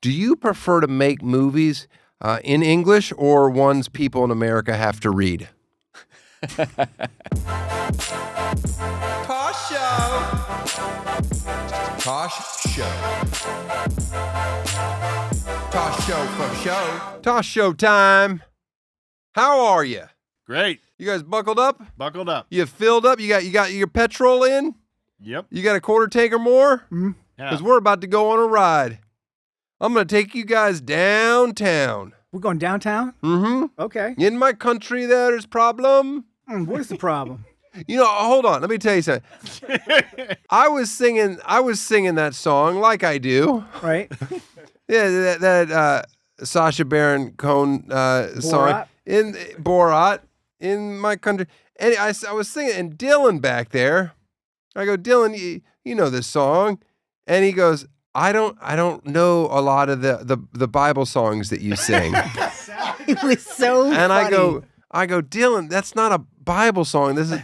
Do you prefer to make movies in English or ones people in America have to read? Tosh Show. Tosh Show. Tosh Show for show. Tosh Show time. How are you? Great. You guys buckled up? Buckled up. You filled up? You got your petrol in? Yep. You got a quarter tank or more? Yeah. Because we're about to go on a ride. I'm going to take you guys downtown. We're going downtown? Mm-hmm. Okay. In my country, there's problem. What is the problem? You know, hold on. Let me tell you something. I was singing that song like I do. Right. Yeah, that Sacha Baron Cohen song in Borat in my country. And I was singing, and Dylan back there. I go, Dylan, you know this song, and he goes, I don't know a lot of the Bible songs that you sing. It was so And funny. I go, Dylan, that's not a Bible song. This is,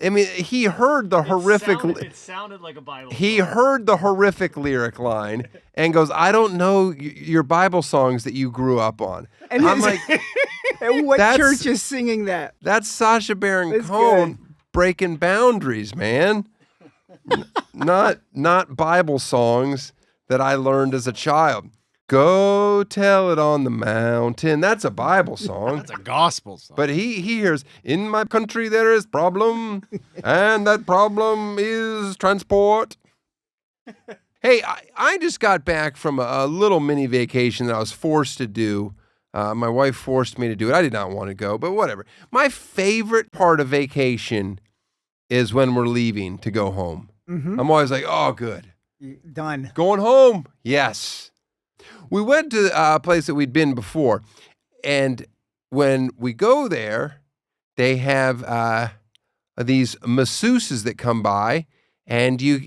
I mean, he heard the horrific. It sounded like a Bible. He heard the horrific lyric line and goes, I don't know your Bible songs that you grew up on. And I'm like, and what that's- church is singing that? that's Sacha Baron That's Cohen good. breaking boundaries, man. Not Bible songs that I learned as a child. Go tell it on the mountain. That's a Bible song. That's a gospel song. But he hears, in my country there is problem, and that problem is transport. Hey, I just got back from a little mini vacation that I was forced to do. My wife forced me to do it. I did not want to go, but whatever. My favorite part of vacation is when we're leaving to go home. Mm-hmm. I'm always like, oh, good. Done. Going home? Yes. We went to a place that we'd been before, and when we go there, they have these masseuses that come by, and you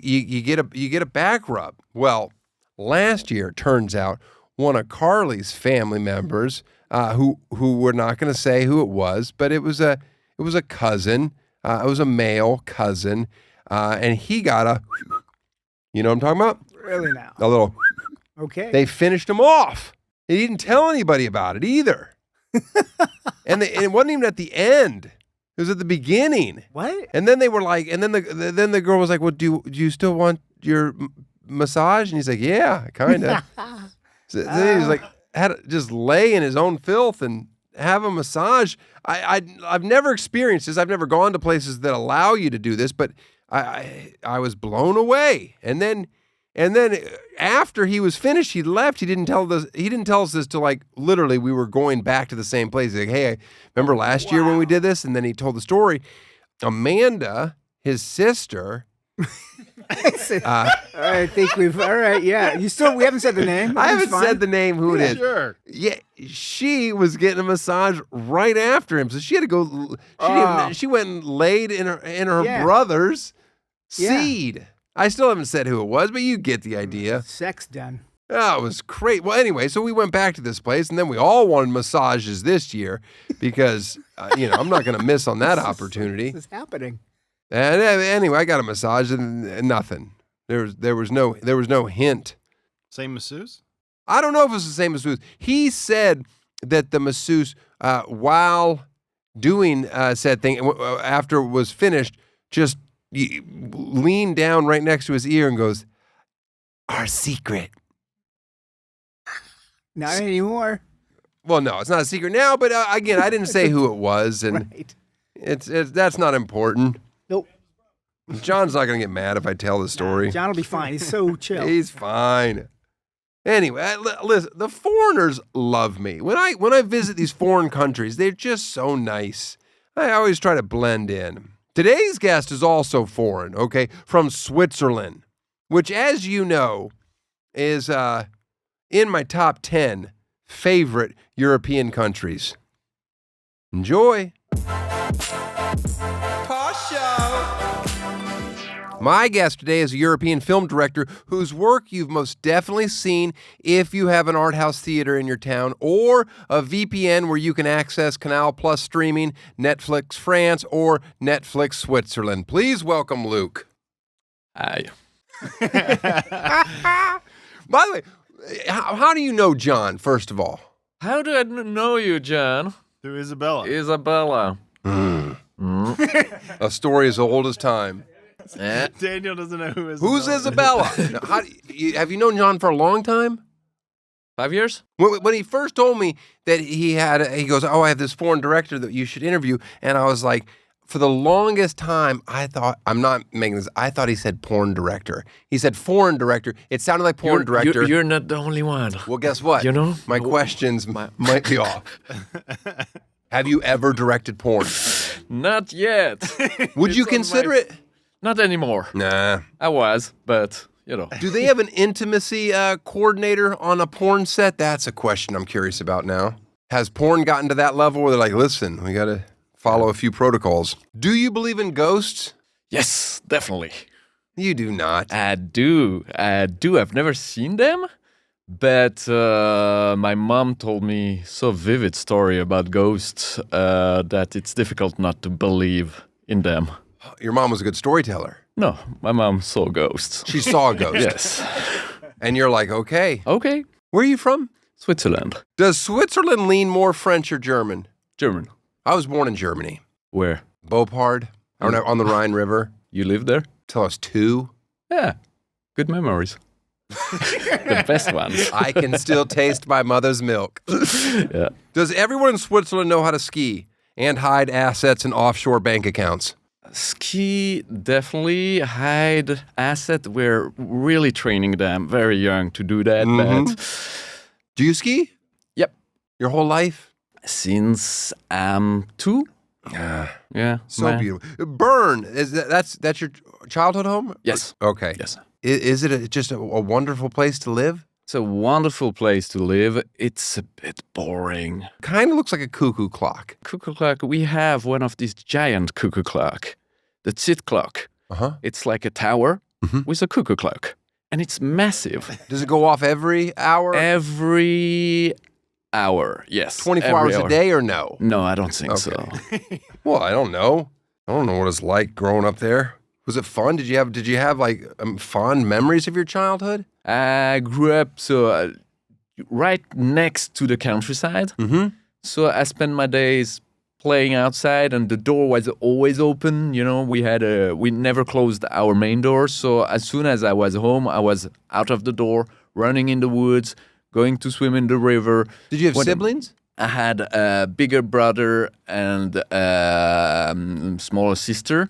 get a back rub. Well, last year, it turns out, one of Carly's family members, who we're not going to say who it was, but it was a cousin. It was a male cousin, and he got a. You know what I'm talking about? Really now? A little. Okay. They finished him off. They didn't tell anybody about it either. and it wasn't even at the end. It was at the beginning. What? And then they were like, and then the girl was like, well, do you still want your massage? And he's like, yeah, kind of. So then he was like, had to just lay in his own filth and have a massage. I've never experienced this. I've never gone to places that allow you to do this, but I was blown away. And then after he was finished, he left. He didn't tell us this till like literally we were going back to the same place. He's like, hey, I remember last year when we did this? And then he told the story. Amanda, his sister. I think we've. All right. Yeah. We haven't said the name. I haven't said the name who it is. Sure. Yeah, she was getting a massage right after him, so she had to go. She went and laid in her brother's seed. I still haven't said who it was, but you get the idea. Sex done. Oh, it was great. Well, anyway, so we went back to this place, and then we all wanted massages this year because I'm not going to miss on that opportunity. This is happening. And anyway, I got a massage and nothing. There was no hint. Same masseuse? I don't know if it's the same masseuse. He said that the masseuse, while doing said thing, after it was finished, just leaned down right next to his ear and goes, "Our secret." Not anymore. Well, no, it's not a secret now. But again, I didn't say who it was, and Right. it's that's not important. Nope. John's not gonna get mad if I tell the story. John will be fine. He's so chill. He's fine. Anyway, listen, the foreigners love me. When I visit these foreign countries, they're just so nice. I always try to blend in. Today's guest is also foreign, okay, from Switzerland, which, as you know, is in my top 10 favorite European countries. Enjoy. Tosh Show. My guest today is a European film director whose work you've most definitely seen if you have an art house theater in your town or a VPN where you can access Canal Plus streaming, Netflix France, or Netflix Switzerland. Please welcome Luc. Hi. By the way, How do you know John, first of all? How do I know you, John? Through Isabella. Isabella. A story as old as time. Eh? Daniel doesn't know who Isabella Who's Isabella? Now, have you known John for a long time? 5 years? When he first told me that he goes, oh, I have this foreign director that you should interview. And I was like, for the longest time, I thought, I'm not making this, I thought he said porn director. He said foreign director. It sounded like porn director. You're not the only one. Well, guess what? You know? My questions might be off. Have you ever directed porn? Not yet. Would you consider it? Not anymore. Nah. I was, but, you know. Do they have an intimacy coordinator on a porn set? That's a question I'm curious about now. Has porn gotten to that level where they're like, listen, we got to follow a few protocols. Do you believe in ghosts? Yes, definitely. You do not. I do. I've never seen them, but my mom told me so vivid story about ghosts that it's difficult not to believe in them. Your mom was a good storyteller. No, my mom saw ghosts. She saw a ghost. Yes. And you're like, okay. Okay. Where are you from? Switzerland. Does Switzerland lean more French or German? German. I was born in Germany. Where? Beauport, on the Rhine River. You lived there? Till I was 2. Yeah. Good memories. The best ones. I can still taste my mother's milk. Yeah. Does everyone in Switzerland know how to ski and hide assets in offshore bank accounts? Ski, definitely. Hide asset. We're really training them very young to do that. But Do you ski? Yep. Your whole life? Since I'm 2. Yeah. So beautiful. Bern, that's your childhood home? Yes. Okay. Yes. Is it just a wonderful place to live? It's a wonderful place to live. It's a bit boring. Kind of looks like a cuckoo clock. Cuckoo clock. We have one of these giant cuckoo clock, the Zit clock. It's like a tower with a cuckoo clock, and it's massive. Does it go off every hour? Every hour, yes. 24 every hours hour. a day or no? No, I don't think so. Well, I don't know. I don't know what it's like growing up there. Was it fun? Did you have like fond memories of your childhood? I grew up right next to the countryside. So I spent my days playing outside, and the door was always open. You know, we never closed our main door. So as soon as I was home, I was out of the door, running in the woods, going to swim in the river. Did you have siblings? I had a bigger brother and a smaller sister.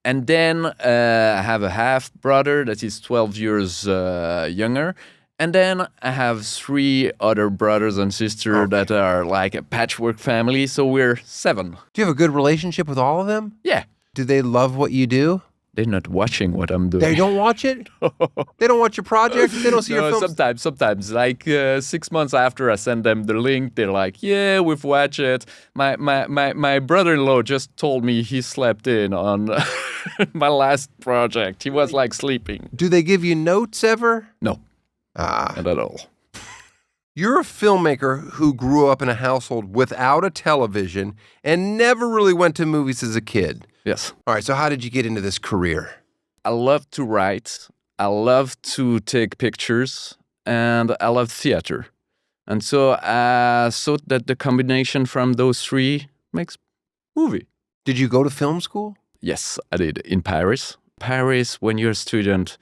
And then I have a half brother that is 12 years younger. And then I have 3 other brothers and sisters that are like a patchwork family. So we're 7. Do you have a good relationship with all of them? Yeah. Do they love what you do? They're not watching what I'm doing. They don't watch it? They don't watch your project? They don't see your films? Sometimes. Like 6 months after I send them the link, they're like, yeah, we've watched it. My brother-in-law just told me he slept in on my last project. He was like sleeping. Do they give you notes ever? No. Not at all. You're a filmmaker who grew up in a household without a television and never really went to movies as a kid. Yes. All right, so how did you get into this career? I love to write. I love to take pictures, and I love theater. And so I thought that the combination from those 3 makes movie. Did you go to film school? Yes, I did, in Paris. Paris, when you're a student,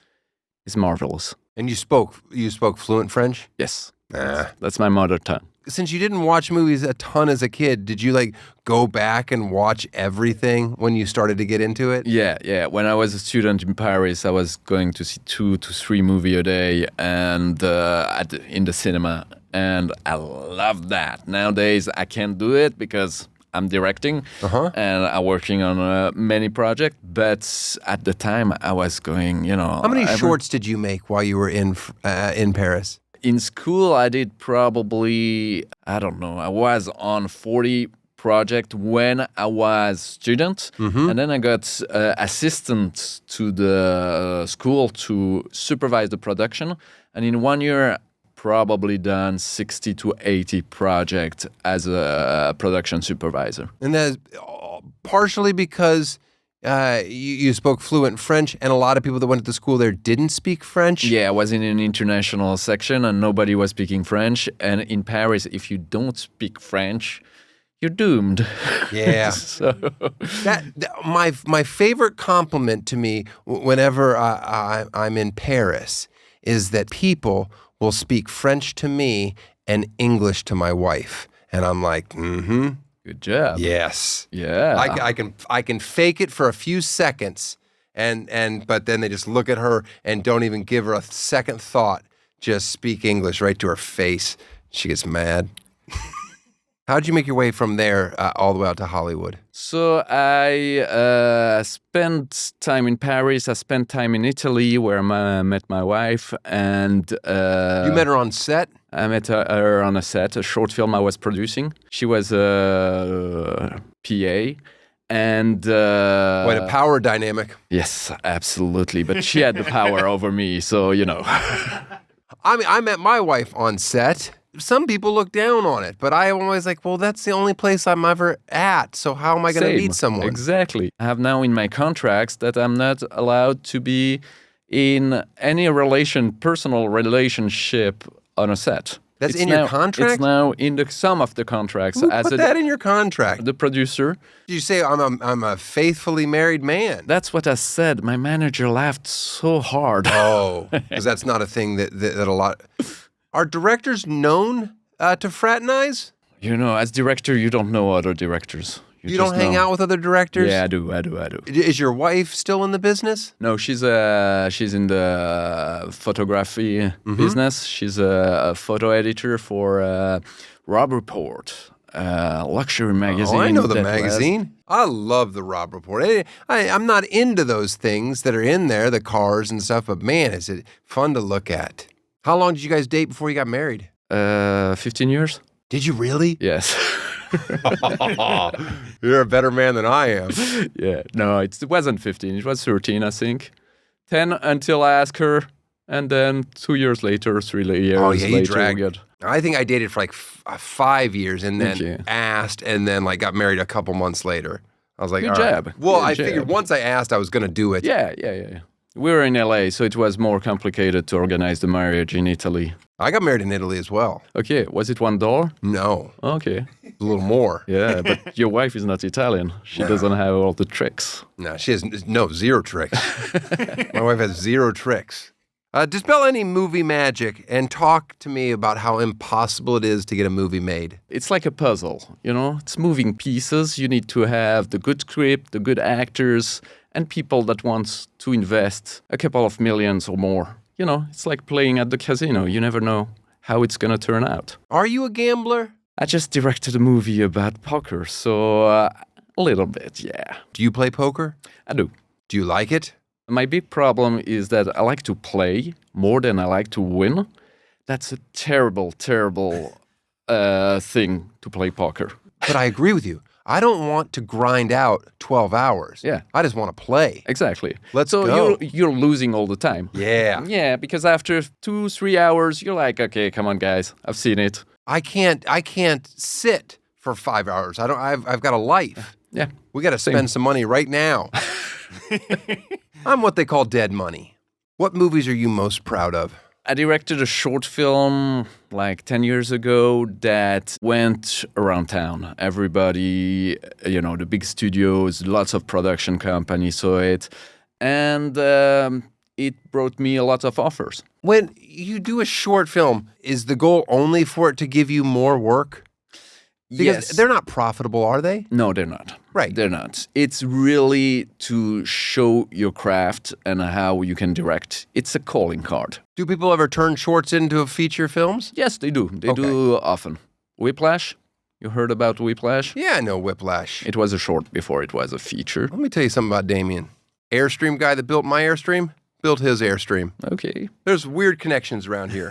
is marvelous. And you spoke fluent French? Yes. That's my mother tongue. Since you didn't watch movies a ton as a kid, did you like go back and watch everything when you started to get into it? Yeah. When I was a student in Paris, I was going to see 2 to 3 movies a day and in the cinema, and I loved that. Nowadays, I can't do it because I'm directing and I'm working on many projects. But at the time, I was going, How many shorts did you make while you were in Paris? In school, I did probably, I don't know, I was on 40 projects when I was student. And then I got assistant to the school to supervise the production. And in 1 year, probably done 60 to 80 projects as a production supervisor. And that's partially because you spoke fluent French, and a lot of people that went to school there didn't speak French. Yeah, I was in an international section and nobody was speaking French. And in Paris, if you don't speak French, you're doomed. Yeah. So My favorite compliment to me whenever I'm in Paris is that people will speak French to me and English to my wife, and I'm like, mm-hmm. good job. Yes. Yeah. I can fake it for a few seconds, but then they just look at her and don't even give her a second thought. Just speak English right to her face. She gets mad. How'd you make your way from there all the way out to Hollywood? So I spent time in Paris. I spent time in Italy where I met my wife. And You met her on set? I met her on a set, a short film I was producing. She was a PA. And What a power dynamic. yes, absolutely. But she had the power over me, so you know. I mean, I met my wife on set. Some people look down on it, but I'm always like, well, that's the only place I'm ever at. So how am I going to Same. meet someone? Exactly. I have now in my contracts that I'm not allowed to be in any personal relationship on a set. That's in your contract? It's now in some of the contracts. Who put that in your contract? The producer. You say I'm a faithfully married man. That's what I said. My manager laughed so hard. Oh, because that's not a thing that a lot. Are directors known to fraternize? You know, as director, you don't know other directors. You don't hang out with other directors? Yeah, I do. Is your wife still in the business? No, she's in the photography business. She's a photo editor for Rob Report, luxury magazine. Oh, I know the magazine. I love the Rob Report. I'm not into those things that are in there, the cars and stuff, but man, is it fun to look at. How long did you guys date before you got married? 15 years. Did you really? Yes. You're a better man than I am. Yeah. No, it wasn't 15. It was 13, I think. 10 until I asked her, and then 2 years later, 3 years you later. dragged. I think I dated for like 5 years and then asked and then like got married a couple months later. I was like, Good all right. job. Well, Good I job. figured once I asked, I was going to do it. Yeah. We were in LA, so it was more complicated to organize the marriage in Italy. I got married in Italy as well. Okay, was it $1? No, Okay. a little more. Yeah, but your wife is not Italian. She doesn't have all the tricks. No, she has zero tricks. My wife has zero tricks. Dispel any movie magic and talk to me about how impossible it is to get a movie made. It's like a puzzle, you know? It's moving pieces. You need to have the good script, the good actors, and people that want to invest a couple of millions or more. You know, it's like playing at the casino. You never know how it's going to turn out. Are you a gambler? I just directed a movie about poker, so a little bit, yeah. Do you play poker? I do. Do you like it? My big problem is that I like to play more than I like to win. That's a terrible thing to play poker. But I agree with you. I don't want to grind out 12 hours. Yeah. I just want to play. Exactly. Let's so go. You're losing all the time. Yeah. Yeah, because after 2-3 hours, you're like, okay, come on, guys, I've seen it. I can't sit for 5 hours. I've got a life. Yeah. We got to spend some money right now. I'm what they call dead money. What movies are you most proud of? I directed a short film like 10 years ago that went around town. Everybody, you know, the big studios, lots of production companies saw it. And it brought me a lot of offers. When you do a short film, is the goal only for it to give you more work? Because Yes. they're not profitable, are they? No, they're not. Right. They're not. It's really to show your craft and how you can direct. It's a calling card. Do people ever turn shorts into feature films? Yes, they do. They do often. Whiplash? You heard about Whiplash? Yeah, I know Whiplash. It was a short before it was a feature. Let me tell you something about Damien. Airstream guy that built my Airstream, built his Airstream. Okay. There's weird connections around here.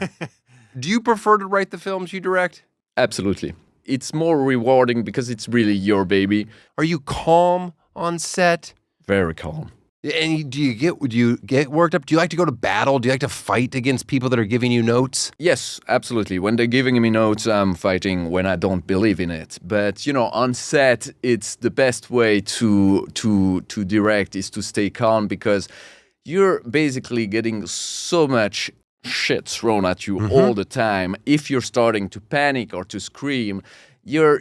Do you prefer to write the films you direct? Absolutely. It's more rewarding because it's really your baby. Are you calm on set? Very calm. And do you get worked up? Do you like to go to battle? Do you like to fight against people that are giving you notes? Yes, absolutely. When they're giving me notes, I'm fighting when I don't believe in it. But on set, it's the best way to direct is to stay calm, because you're basically getting so much shit thrown at you all the time. If you're starting to panic or to scream, your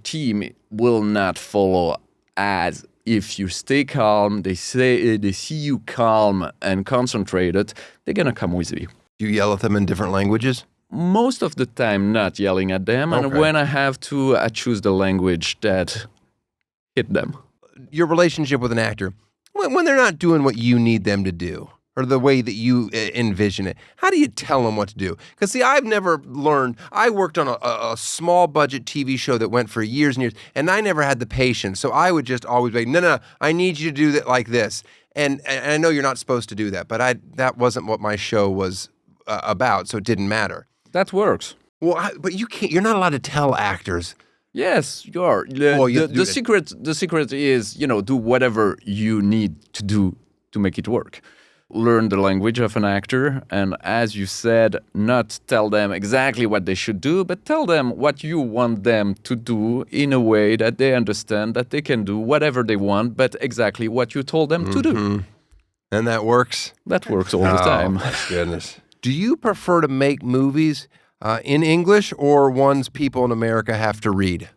team will not follow. As if you stay calm, they see you calm and concentrated, they're gonna come with you. Do you yell at them in different languages? Most of the time, not yelling at them, and when I have to, I choose the language that hit them. Your relationship with an actor, when they're not doing what you need them to do, or the way that you envision it, how do you tell them what to do? Because, see, I've never learned. I worked on a small budget TV show that went for years and years, and I never had the patience. So I would just always be, no, I need you to do that like this. And I know you're not supposed to do that, but that wasn't what my show was about, so it didn't matter. That works. Well, but you can't. You're not allowed to tell actors. Yes, you are. The secret is, do whatever you need to do to make it work. Learn the language of an actor, and as you said, not tell them exactly what they should do, but tell them what you want them to do in a way that they understand that they can do whatever they want, but exactly what you told them to do. And that works? That works all the time. My goodness. Do you prefer to make movies in English or ones people in America have to read?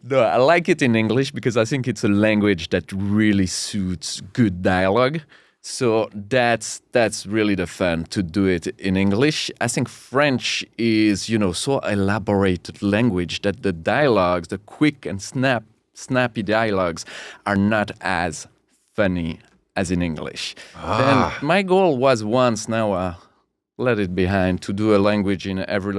No, I like it in English because I think it's a language that really suits good dialogue. So that's really the fun to do it in English. I think French is, so elaborated language that the dialogues, the quick and snappy dialogues, are not as funny as in English. Then my goal was once, now let it behind, to do a language in every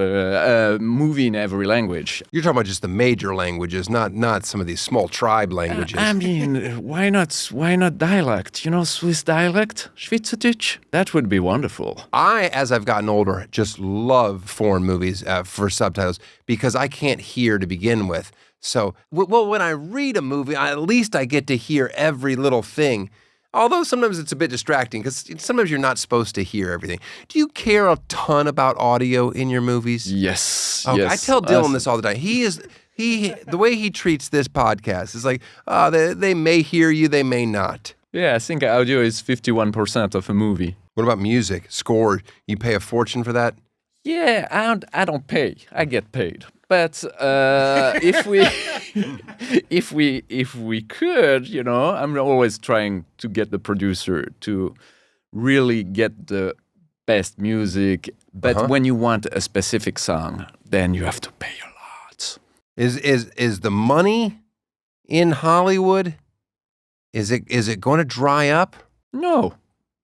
movie in every language. You're talking about just the major languages, not some of these small tribe languages. I mean, why not dialect? Swiss dialect, Schweizerdeutsch. That would be wonderful. I, as I've gotten older, just love foreign movies for subtitles because I can't hear to begin with. So, when I read a movie, at least I get to hear every little thing. Although sometimes it's a bit distracting because sometimes you're not supposed to hear everything. Do you care a ton about audio in your movies? Yes. Okay, yes. I tell Dylan this all the time. The way he treats this podcast is like, they may hear you, they may not. Yeah, I think audio is 51% of a movie. What about music, score? You pay a fortune for that? Yeah, I don't pay. I get paid. But if we could, I'm always trying to get the producer to really get the best music. But when you want a specific song, then you have to pay a lot. Is the money in Hollywood? Is it going to dry up? No,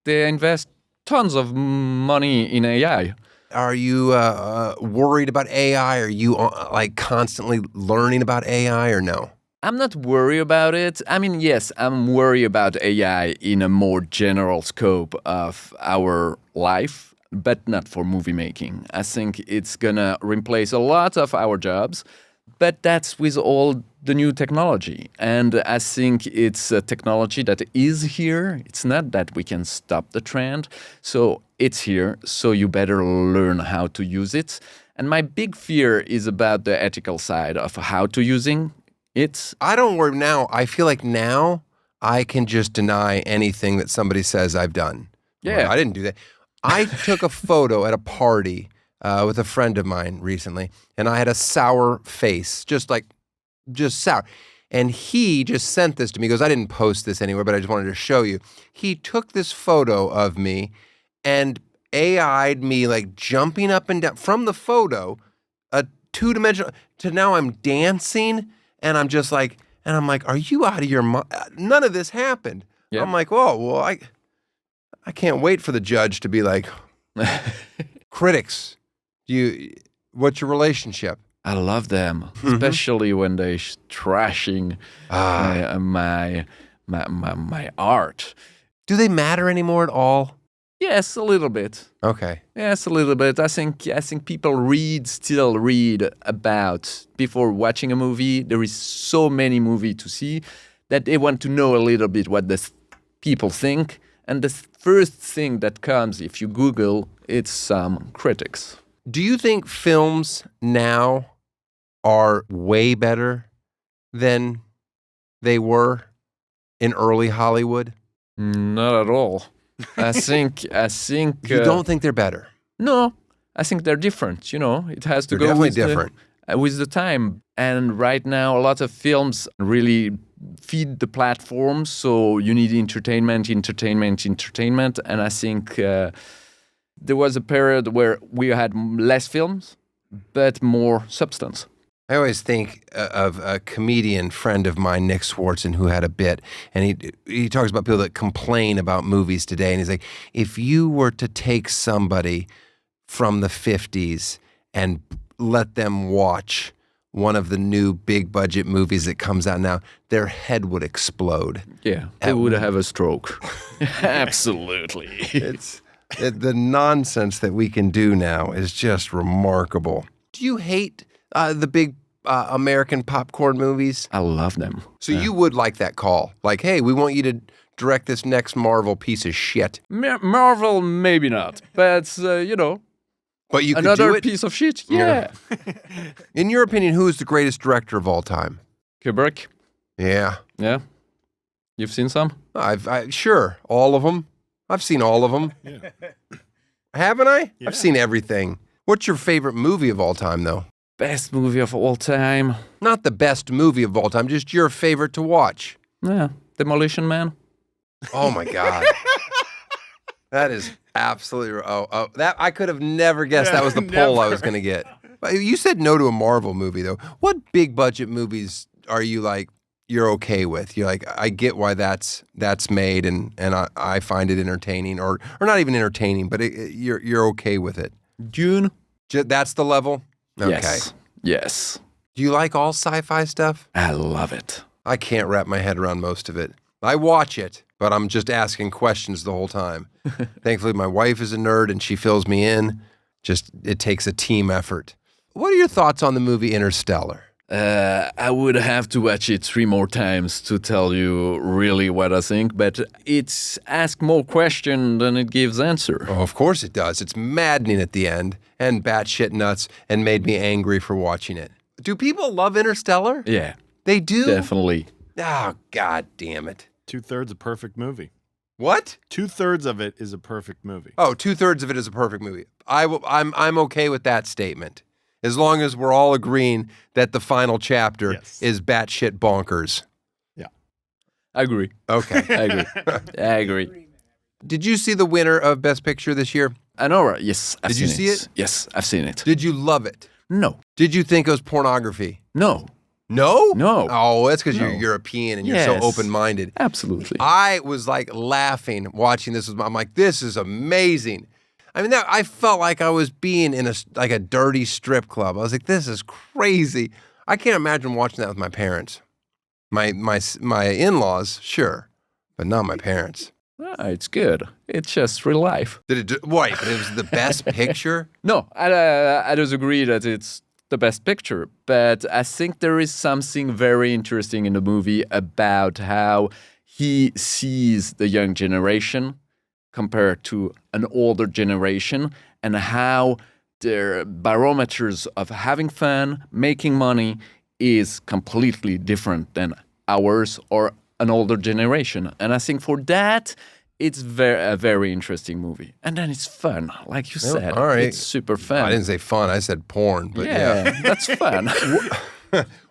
they invest tons of money in AI. Are you worried about AI? Are you constantly learning about AI or no? I'm not worried about it. I mean, yes, I'm worried about AI in a more general scope of our life, but not for movie making. I think it's gonna replace a lot of our jobs, but that's with all the new technology. And I think it's a technology that is here. It's not that we can stop the trend. So it's here, so you better learn how to use it. And my big fear is about the ethical side of how to using it. I don't worry now. I feel like now I can just deny anything that somebody says I've done. Yeah. I didn't do that. I took a photo at a party with a friend of mine recently, and I had a sour face, just sour. And he just sent this to me. He goes, I didn't post this anywhere, but I just wanted to show you. He took this photo of me and AI'd me like jumping up and down from the photo, a two-dimensional, to now I'm dancing, and I'm just like, are you out of your mind? None of this happened. Yeah. I'm like, well, I can't wait for the judge to be like, critics, what's your relationship? I love them, especially when they're trashing my art. Do they matter anymore at all? Yes, a little bit. Okay. Yes, a little bit. I think people still read about before watching a movie. There is so many movies to see. that they want to know a little bit what the people think. And the first thing that comes if you Google, it's some critics. Do you think films now are way better than they were in early Hollywood? Not at all. I think. You don't think they're better? No, I think they're different. It has to They're go definitely with different. With the time. And right now, a lot of films really feed the platform. So you need entertainment. And I think there was a period where we had less films, but more substance. I always think of a comedian friend of mine, Nick Swartzen, who had a bit, and he talks about people that complain about movies today, and he's like, if you were to take somebody from the 50s and let them watch one of the new big budget movies that comes out now, their head would explode. Yeah, they would have a stroke. Absolutely. The nonsense that we can do now is just remarkable. Do you hate the big American popcorn movies? I love them. So you would like that call? Like, hey, we want you to direct this next Marvel piece of shit. Marvel, maybe not. But, But you could another do it? piece of shit? Yeah. In your opinion, who is the greatest director of all time? Kubrick? Yeah. Yeah. You've seen some? Sure, all of them. I've seen all of them. Yeah. Haven't I? Yeah. I've seen everything. What's your favorite movie of all time, though? Best movie of all time? Not the best movie of all time, just your favorite to watch. Yeah, Demolition Man. Oh, my God. That is absolutely... that I could have never guessed that was the poll I was going to get. You said no to a Marvel movie, though. What big budget movies are you like, you're okay with? You're like, I get why that's made, and I find it entertaining, or not even entertaining, but you're okay with it. Dune? That's the level? Okay. Yes. Do you like all sci-fi stuff? I love it. I can't wrap my head around most of it. I watch it, but I'm just asking questions the whole time. Thankfully, my wife is a nerd, and she fills me in. It takes a team effort. What are your thoughts on the movie Interstellar? I would have to watch it 3 more times to tell you really what I think, but it's ask more question than it gives answer. Oh, of course it does. It's maddening at the end and batshit nuts and made me angry for watching it. Do people love Interstellar? Yeah. They do? Definitely. Oh, God damn it. 2/3 a perfect movie. What? 2/3 of it is a perfect movie. Oh, 2/3 of it is a perfect movie. I'm okay with that statement. As long as we're all agreeing that the final chapter is batshit bonkers. Yeah. I agree. Okay. I agree. Did you see the winner of Best Picture this year? Anora, yes. Did you see it? Yes, I've seen it. Did you love it? No. Did you think it was pornography? No. No? No. Oh, that's because No. you're European and you're so open-minded. Absolutely. I was like laughing watching this. I'm like, this is amazing. I mean, I felt like I was being in a dirty strip club. I was like, this is crazy. I can't imagine watching that with my parents. My in-laws, sure, but not my parents. It's good. It's just real life. Did it? Wait, but it was the best picture? No, I disagree that it's the best picture, but I think there is something very interesting in the movie about how he sees the young generation compared to an older generation, and how their barometers of having fun, making money, is completely different than ours or an older generation. And I think for that, it's a very interesting movie. And then it's fun, like you said. All right. It's super fun. I didn't say fun. I said porn, but yeah. That's fun.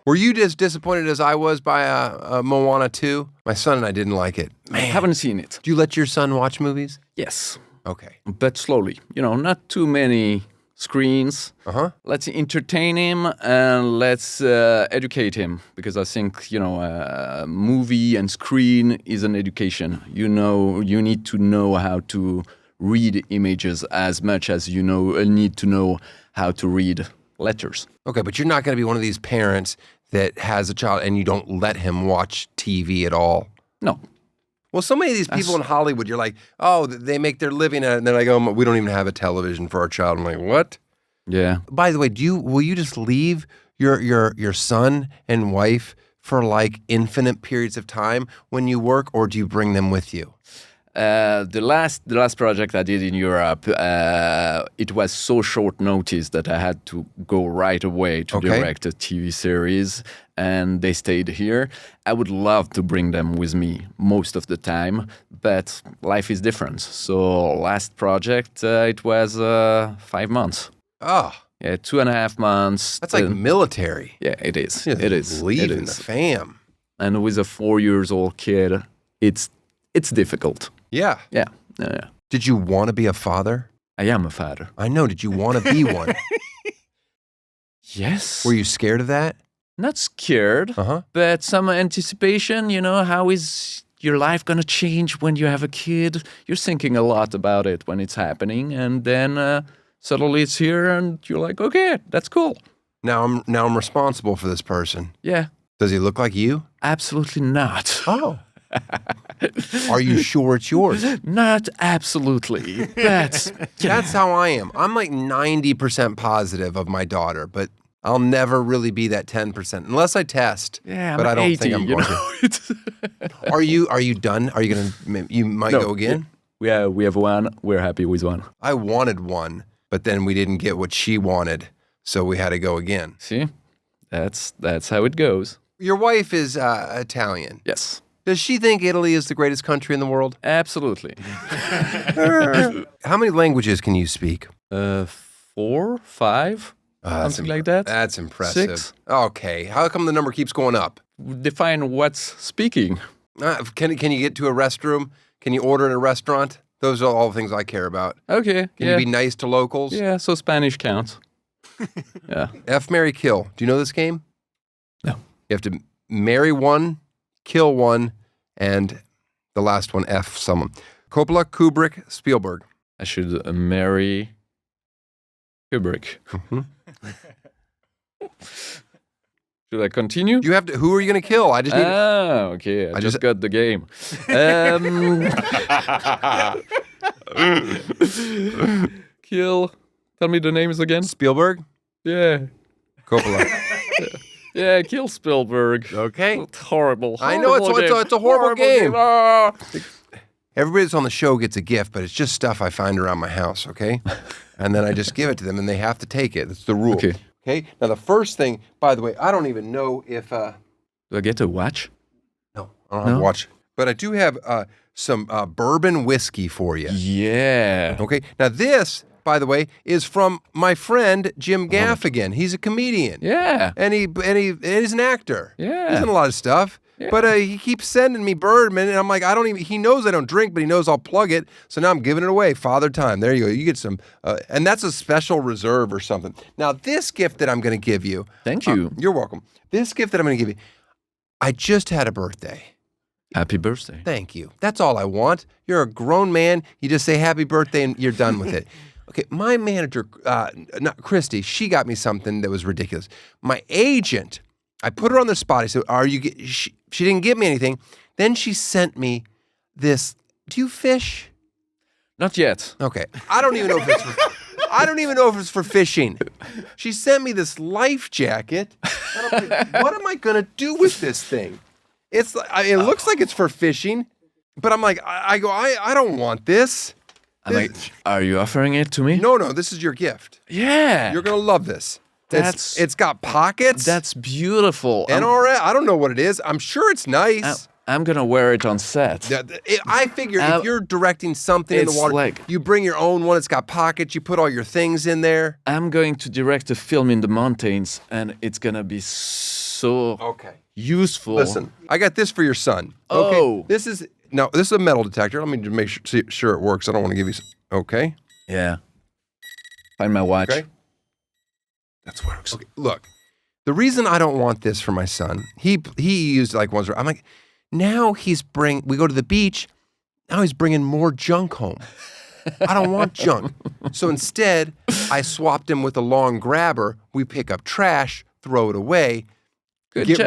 Were you as disappointed as I was by Moana 2? My son and I didn't like it. I haven't seen it. Do you let your son watch movies? Yes. Okay. But slowly. Not too many screens. Uh-huh. Let's entertain him and let's educate him, because I think, movie and screen is an education. You need to know how to read images as much as need to know how to read letters. Okay, but you're not going to be one of these parents that has a child and you don't let him watch TV at all. No. Well, so many of these people in Hollywood, you're like, oh, they make their living at it, and they're like, oh, we don't even have a television for our child. I'm like, what? Yeah. By the way, will you just leave your son and wife for like infinite periods of time when you work, or do you bring them with you? The last project I did in Europe, it was so short notice that I had to go right away to direct a TV series, and they stayed here. I would love to bring them with me most of the time, but life is different. So last project, it was 5 months. Oh, Yeah, 2.5 months. that's like military. Yeah, it is. Just It is. leaving It the is. fam. And with a 4-year-old kid, it's difficult. Yeah. Yeah. Yeah. Did you want to be a father? I am a father. I know. Did you want to be one? Yes. Were you scared of that? Not scared, but some anticipation, how is your life going to change when you have a kid? You're thinking a lot about it when it's happening, and then suddenly it's here and you're like, okay, that's cool. Now I'm responsible for this person. Yeah. Does he look like you? Absolutely not. Oh. Are you sure it's yours? Not absolutely. That's how I am. I'm like 90% positive of my daughter, but I'll never really be that 10% unless I test. Yeah, but I'm I don't 80, think I'm going to. Are you done? Are you going to? You might go again. We have one. We're happy with one. I wanted one, but then we didn't get what she wanted, so we had to go again. See, that's how it goes. Your wife is Italian. Yes. Does she think Italy is the greatest country in the world? Absolutely. How many languages can you speak? 4, 5, something like that. That's impressive. 6. Okay. How come the number keeps going up? Define what's speaking. Can you get to a restroom? Can you order in a restaurant? Those are all the things I care about. Okay. Can you be nice to locals? Yeah, so Spanish counts. Yeah. F, marry, kill. Do you know this game? No. You have to marry one, kill one, and the last one, F someone. Coppola, Kubrick, Spielberg. I should marry Kubrick. Should I continue? You have to. Who are you going to kill? I just need. Okay. I just got the game. Kill. Tell me the names again. Spielberg. Yeah. Coppola. Yeah, kill Spielberg. Okay. It's horrible. I know it's a horrible game. Ah. Everybody that's on the show gets a gift, but it's just stuff I find around my house. Okay, and then I just give it to them, and they have to take it. That's the rule. Okay. Now the first thing, by the way, I don't even know if. Do I get a watch? No, I don't have a watch, but I do have some bourbon whiskey for you. Yeah. Okay. Now this, by the way, is from my friend Jim Gaffigan. He's a comedian. Yeah. And he's an actor. Yeah. He's in a lot of stuff. Yeah. But he keeps sending me bourbon, and I'm like, he knows I don't drink, but he knows I'll plug it. So now I'm giving it away. Father time. There you go. You get some, and that's a special reserve or something. Now this gift that I'm going to give you. Thank you. You're welcome. This gift that I'm going to give you. I just had a birthday. Happy birthday. Thank you. That's all I want. You're a grown man. You just say happy birthday and you're done with it. Okay, my manager, Christy, she got me something that was ridiculous. My agent, I put her on the spot. I said, she didn't give me anything. Then she sent me this. Do you fish? Not yet. Okay. I don't even know if it's for fishing. She sent me this life jacket. And I'm like, what am I going to do with this thing? It looks like it's for fishing, but I'm like, I don't want this. Are you offering it to me? No, this is your gift. Yeah. You're going to love this. It's got pockets. That's beautiful. NRS. I don't know what it is. I'm sure it's nice. I'm going to wear it on set. I figure if you're directing something in the water, you bring your own one. It's got pockets. You put all your things in there. I'm going to direct a film in the mountains, and it's going to be so useful. Listen, I got this for your son. Okay? Oh. This is a metal detector. Let me just make sure it works. I don't want to give you some. Okay. Yeah. Find my watch. Okay. That works. Okay. Look, the reason I don't want this for my son, he used like once. I'm like, now we go to the beach. Now he's bringing more junk home. I don't want junk. So instead, I swapped him with a long grabber. We pick up trash, throw it away. Get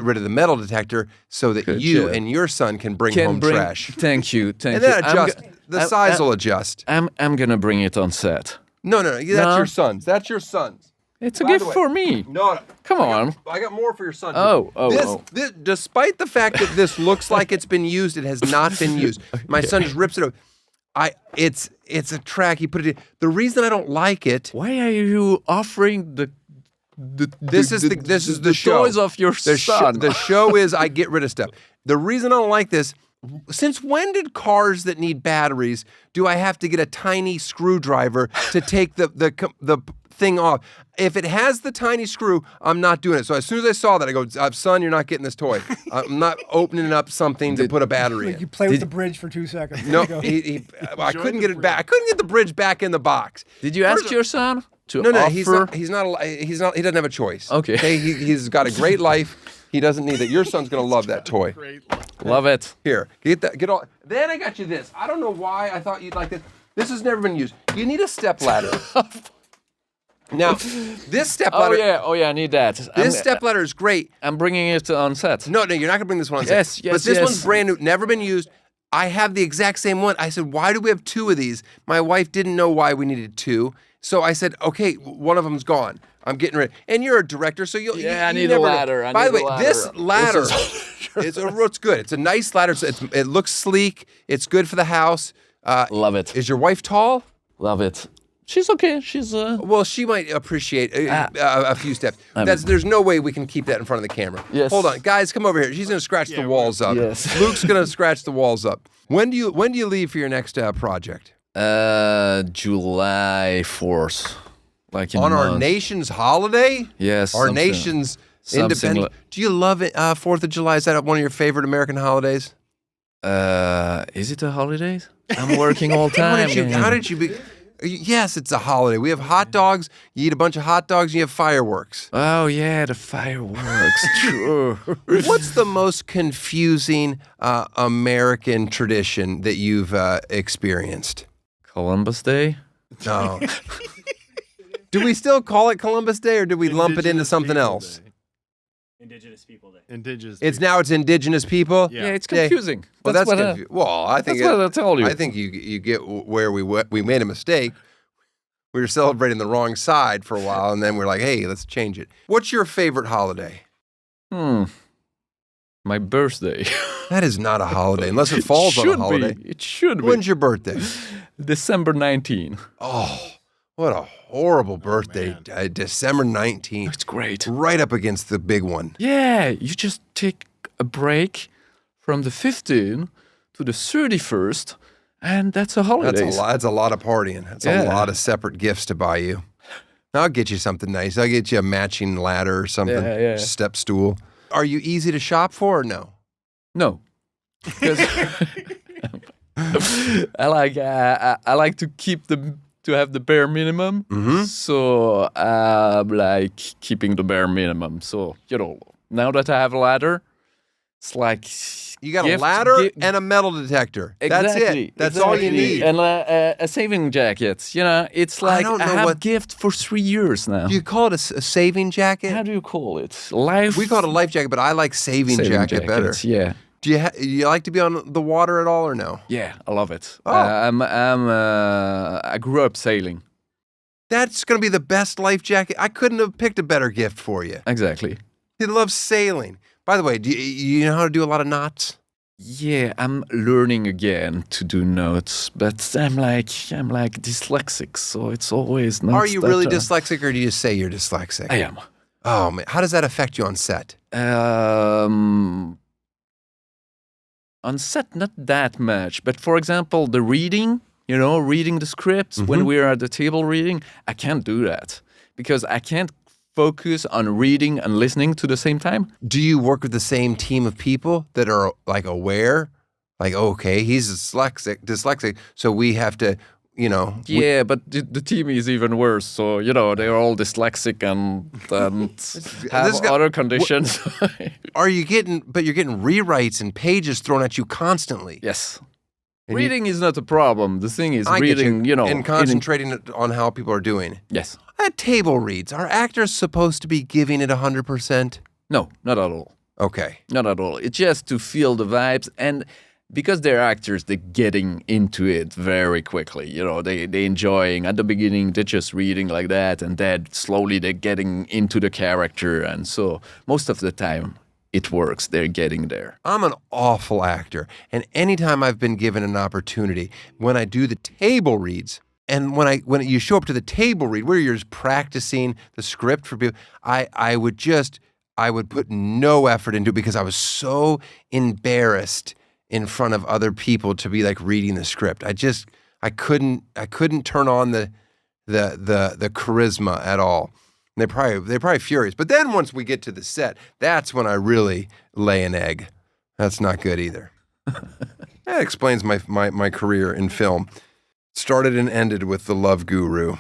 rid of the metal detector so that and your son can bring home trash. Thank you. And then the size will adjust. I'm gonna bring it on set. No, that's your son's. That's your son's. It's a By the gift way- for me. No, Come on. I got more for your son. Oh. Despite the fact that this looks like it's been used, it has not been used. My son just rips it over. It's a track. He put it in. The reason I don't like it. Why are you offering This is the show. toys of your son? The show is I get rid of stuff. The reason I don't like this. Since when did cars that need batteries do I have to get a tiny screwdriver to take the thing off? If it has the tiny screw, I'm not doing it. So as soon as I saw that, I go, son, you're not getting this toy. I'm not opening up something to put a battery Like in. you play with the bridge for 2 seconds. No, There you go. I couldn't get it back. I couldn't get the bridge back in the box. Did you ask your son to No, offer? he's not. He doesn't have a choice. Okay. He's got a great life. He doesn't need that. Your son's gonna love that toy. Love it. Here, get all. Then I got you this. I don't know why I thought you'd like this. This has never been used. You need a step ladder. Now, this step ladder. Oh yeah, I need that. This step ladder is great. I'm bringing it on set. No, you're not gonna bring this one on set. Yes, But this yes. one's brand new, never been used. I have the exact same one. I said, why do we have two of these? My wife didn't know why we needed two. So I said, okay, one of them's gone. I'm getting rid. And you're a director, so you'll. Yeah, I you need never a know. ladder. By the way, this ladder, it's good. It's a nice ladder. So it looks sleek. It's good for the house. Love it. Is your wife tall? Love it. She's okay. She's Well, she might appreciate a few steps. There's no way we can keep that in front of the camera. Yes. Hold on, guys, come over here. She's gonna scratch the walls up. Yes. Luke's gonna scratch the walls up. When do you leave for your next project? July 4th. Like in On a our month. nation's holiday? Yes. Our something- nation's something independent. Do you love it? 4th of July, is that one of your favorite American holidays? Is it a holiday? I'm working all time. How did you be? Yes, it's a holiday. We have hot dogs. You eat a bunch of hot dogs. And you have fireworks. Oh yeah, the fireworks. True. What's the most confusing American tradition that you've experienced? Columbus Day. No. Do we still call it Columbus Day, or did we lump it into Indigenous something People else? Day. Indigenous People Day. Indigenous. It's Indigenous people. Yeah. Yeah, it's confusing. Well, that's confusing. Well, I think That's what I told you. I think you get where we made a mistake. We were celebrating the wrong side for a while, and then we're like, hey, let's change it. What's your favorite holiday? My birthday. That is not a holiday unless it falls on a holiday. It should be. When's your birthday? December 19. Oh, what a horrible birthday. December 19th. It's great. Right up against the big one. Yeah, you just take a break from the 15th to the 31st, and that's a holiday. That's a lot of partying. That's a lot of separate gifts to buy you. I'll get you something nice. I'll get you a matching ladder or something. Yeah. Step stool. Are you easy to shop for or no? No, because I like to keep to have the bare minimum. Mm-hmm. So I'm like keeping the bare minimum. So now that I have a ladder, it's like You got a ladder and a metal detector. That's it. That's all you need. And a saving jacket. It's like don't I know have what- gift for 3 years now. Do you call it a saving jacket? How do you call it? Life. We call it a life jacket, but I like saving jacket better. jackets, Yeah. Do you like to be on the water at all or no? Yeah, I love it. Oh. I grew up sailing. That's going to be the best life jacket. I couldn't have picked a better gift for you. Exactly. He loves sailing. By the way, do you know how to do a lot of knots? Yeah, I'm learning again to do notes, but I'm like dyslexic, so it's always not. Are you really dyslexic, or do you say you're dyslexic? I am. Oh man, how does that affect you on set? On set, not that much, but for example, the reading, reading the scripts when we're at the table reading, I can't do that because I can't focus on reading and listening to the same time. Do you work with the same team of people that are like aware? Like, okay, he's dyslexic, so we have to, Yeah, but the team is even worse. So they're all dyslexic and have other conditions. You're getting rewrites and pages thrown at you constantly. Yes. And reading is not a problem. The thing is I get reading, and concentrating on how people are doing. Yes. At table reads, are actors supposed to be giving it 100%? No, not at all. Okay. Not at all. It's just to feel the vibes. And because they're actors, they're getting into it very quickly. You know, they enjoying at the beginning, they're just reading like that, and then slowly they're getting into the character, and so most of the time it works. They're getting there. I'm an awful actor, and anytime I've been given an opportunity, when I do the table reads, and when you show up to the table read where you're just practicing the script for people, I would put no effort into it because I was so embarrassed in front of other people to be like reading the script. I couldn't turn on the charisma at all. And they're probably furious. But then once we get to the set, that's when I really lay an egg. That's not good either. That explains my career in film. Started and ended with The Love Guru.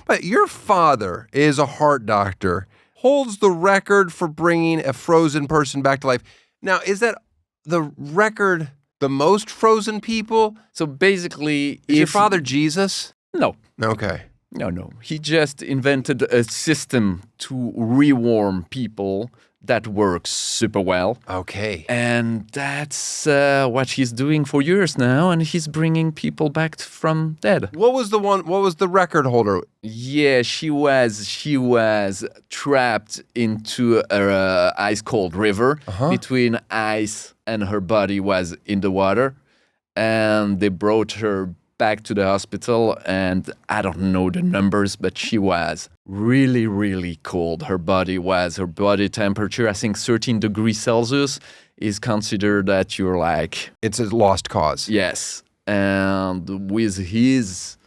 But your father is a heart doctor, holds the record for bringing a frozen person back to life. Now, is that the record the most frozen people? So basically, Is your father Jesus? No. Okay. No. He just invented a system to rewarm people that works super well. Okay. And that's what he's doing for years now, and he's bringing people back from dead. What was the record holder? Yeah, she was trapped into a ice cold river between ice and her body was in the water, and they brought her back to the hospital, and I don't know the numbers, but she was really, really cold. Her body temperature, I think 13 degrees Celsius is considered that you're like... It's a lost cause. Yes. And with his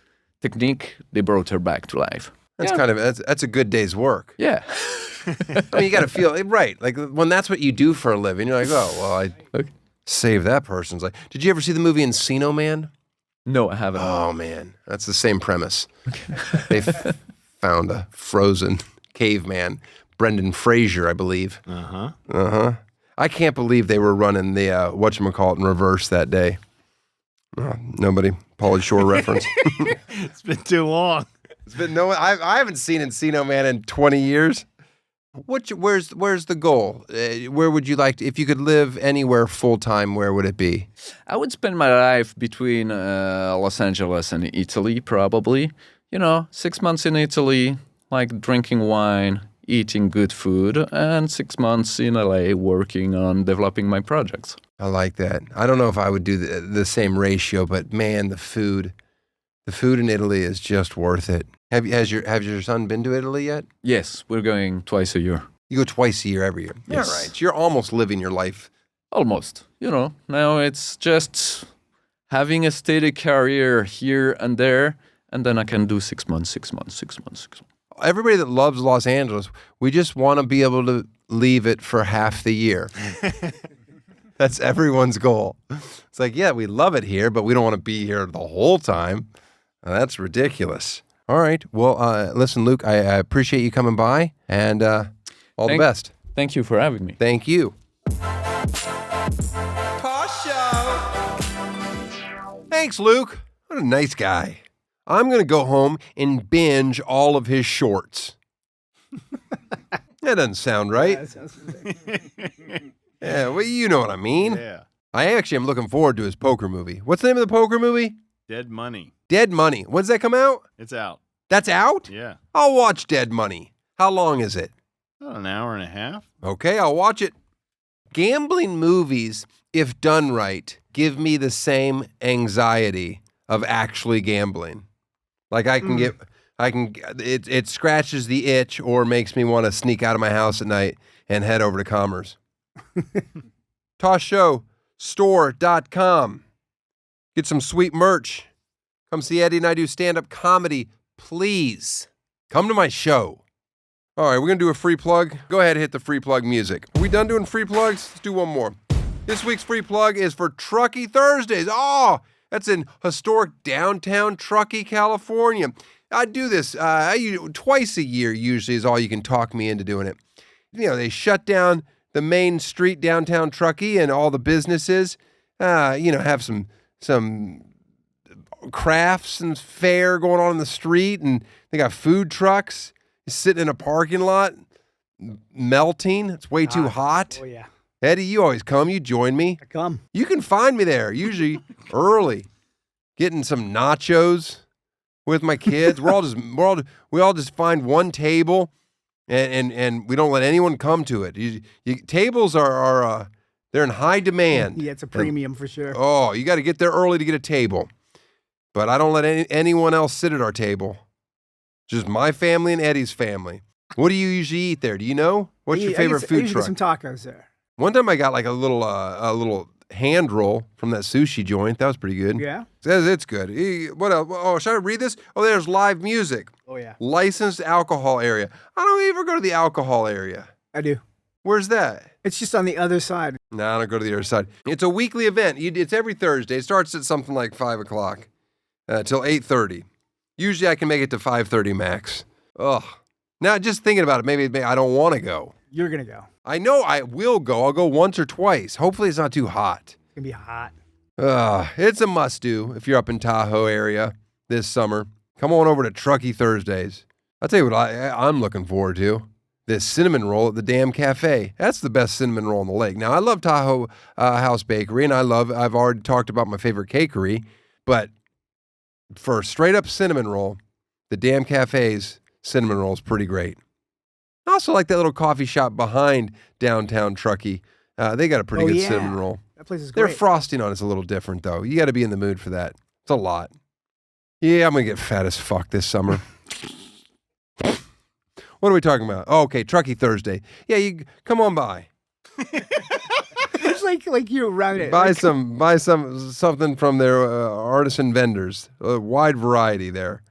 technique, they brought her back to life. That's a good day's work. Yeah. I mean, you got to feel it right. Like when that's what you do for a living, you're like, oh, well, I saved that person's life. Did you ever see the movie Encino Man? No, I haven't. Oh, man. That's the same premise. They found a frozen caveman, Brendan Fraser, I believe. I can't believe they were running the whatchamacallit in reverse that day. Nobody. Pauly Shore reference. It's been too long. It's been I haven't seen Encino Man in 20 years. Where's the goal? Where would you like to, if you could live anywhere full time, where would it be? I would spend my life between Los Angeles and Italy, probably. 6 months in Italy, like drinking wine, eating good food, and 6 months in LA working on developing my projects. I like that. I don't know if I would do the same ratio, but man, the food in Italy is just worth it. Has your son been to Italy yet? Yes, we're going twice a year. You go twice a year every year. Yes. All right. So you're almost living your life. Almost. Now it's just having a steady career here and there, and then I can do 6 months, 6 months, 6 months, 6 months. Everybody that loves Los Angeles, we just want to be able to leave it for half the year. That's everyone's goal. It's like, yeah, we love it here, but we don't want to be here the whole time. That's ridiculous. All right. Well, listen, Luc, I appreciate you coming by, and all the best. Thank you for having me. Thank you. Tosh Show. Thanks, Luc. What a nice guy. I'm going to go home and binge all of his shorts. That doesn't sound right. Yeah, well, you know what I mean. Yeah. I actually am looking forward to his poker movie. What's the name of the poker movie? Dead Money. Dead Money. When's that come out? It's out. That's out? Yeah. I'll watch Dead Money. How long is it? About an hour and a half. Okay, I'll watch it. Gambling movies, if done right, give me the same anxiety of actually gambling. Like it scratches the itch or makes me want to sneak out of my house at night and head over to Commerce. Tosh Show, store.com. Get some sweet merch. Come see Eddie and I do stand-up comedy. Please come to my show. All right, we're going to do a free plug. Go ahead and hit the free plug music. Are we done doing free plugs? Let's do one more. This week's free plug is for Truckee Thursdays. Oh, that's in historic downtown Truckee, California. I do this twice a year usually is all you can talk me into doing it. They shut down the main street downtown Truckee and all the businesses, have some crafts and fair going on in the street, and they got food trucks sitting in a parking lot melting. It's way too hot. Oh, yeah. Eddie, you always come. You join me. I come. You can find me there, usually early, getting some nachos with my kids. We all just find one table, and we don't let anyone come to it. Tables are they're in high demand. Yeah, it's a premium for sure. Oh, you got to get there early to get a table. But I don't let anyone else sit at our table. Just my family and Eddie's family. What do you usually eat there? Do you know? What's your favorite I food usually truck? get some tacos there. One time I got like a little hand roll from that sushi joint. That was pretty good. Yeah? It's good. What else? Oh, should I read this? Oh, there's live music. Oh, yeah. Licensed alcohol area. I don't ever go to the alcohol area. I do. Where's that? It's just on the other side. No, I don't go to the other side. It's a weekly event. It's every Thursday. It starts at something like 5 o'clock till 8:30. Usually I can make it to 5:30 max. Ugh. Now, just thinking about it, maybe I don't want to go. You're going to go. I know I will go. I'll go once or twice. Hopefully it's not too hot. It's going to be hot. It's a must-do if you're up in Tahoe area this summer. Come on over to Truckee Thursdays. I'll tell you what I'm looking forward to. This cinnamon roll at the Damn Cafe. That's the best cinnamon roll on the lake. Now, I love Tahoe House Bakery, and I've already talked about my favorite cakery, but for a straight-up cinnamon roll, the Damn Cafe's cinnamon roll is pretty great. I also like that little coffee shop behind downtown Truckee. They got a pretty good cinnamon roll. That place is Their great. frosting on it's a little different, though. You got to be in the mood for that. It's a lot. Yeah, I'm going to get fat as fuck this summer. What are we talking about? Oh, okay, Truckee Thursday. Yeah, you come on by. It's like you around it. Buy something from their artisan vendors. A wide variety there.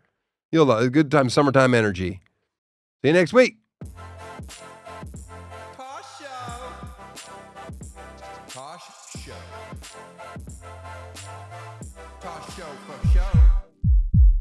You'll love a good time, summertime energy. See you next week. Tosh Show. Tosh Show. Tosh Show for show.